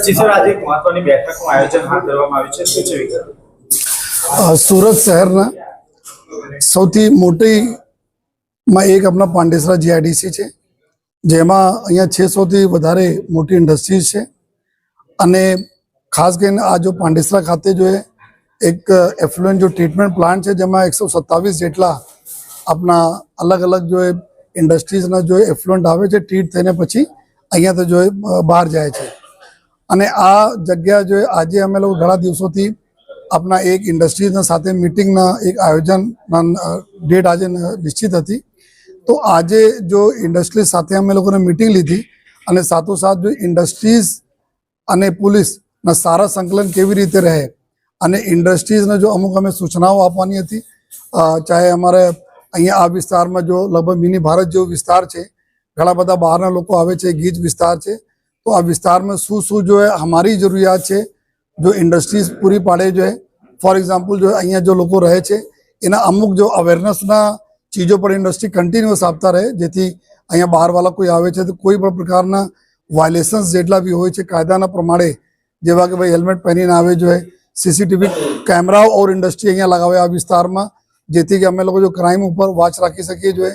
Sir, આજે એક મહત્વની બેઠકનું આયોજન હાથ ધરવામાં આવ્યું છે, શું છે વિગત? સુરત શહેરના સૌથી મોટી માં એક આપણા પાંડેસરા જીઆઈડીસી છે, જેમાં અહીંયા 600થી વધારે મોટી ઇન્ડસ્ટ્રીઝ છે. અને ખાસ કરીને આ જો પાંડેસરા ખાતે જો એક એફ્લુએન્ટ જો ટ્રીટમેન્ટ પ્લાન્ટ છે, જેમાં 127 જેટલા આપણા અલગ અલગ જો ઇન્ડસ્ટ્રીઝના જો એફ્લુએન્ટ આવે છે, ટ્રીટ થઈને પછી અહીંયાથી જો બહાર જાય છે. અને આ જગ્યા જો આજે અમે લોકો ઘણા દિવસોથી આપણા એક ઇન્ડસ્ટ્રીઝના સાથે મિટિંગના એક આયોજનના ડેટ આજે નિશ્ચિત હતી. તો આજે જો ઇન્ડસ્ટ્રીઝ સાથે અમે લોકોને મિટિંગ લીધી અને સાથોસાથ જો ઇન્ડસ્ટ્રીઝ અને પોલીસના સારા સંકલન કેવી રીતે રહે અને ઇન્ડસ્ટ્રીઝને જો અમુક અમે સૂચનાઓ આપવાની હતી. ચાહે અમારે અહીંયા આ વિસ્તારમાં જો લગભગ મિની ભારત જેવો વિસ્તાર છે, ઘણા બધા બહારના લોકો આવે છે, ગીચ વિસ્તાર છે, તો આ વિસ્તારમાં શું શું જો અમારી જરૂરિયાત છે જો ઇન્ડસ્ટ્રીઝ પૂરી પાડે જો ફોર એક્ઝામ્પલ જો અહીંયા જો લોકો રહે છે એના અમુક જો અવેરનેસના ચીજો પર ઇન્ડસ્ટ્રી કન્ટિન્યુઅસ આપતા રહે, જેથી અહીંયા બહારવાળા કોઈ આવે છે તો કોઈ પણ પ્રકારના વાયોલેશન્સ જેટલા બી હોય છે કાયદાના પ્રમાણે, જેવા કે ભાઈ હેલ્મેટ પહેરીને આવે જોઈએ, સીસીટીવી કેમેરાઓ ઓર ઇન્ડસ્ટ્રી અહીંયા લગાવે આ વિસ્તારમાં, જેથી કે અમે લોકો જો ક્રાઇમ ઉપર વોચ રાખી શકીએ જોઈએ.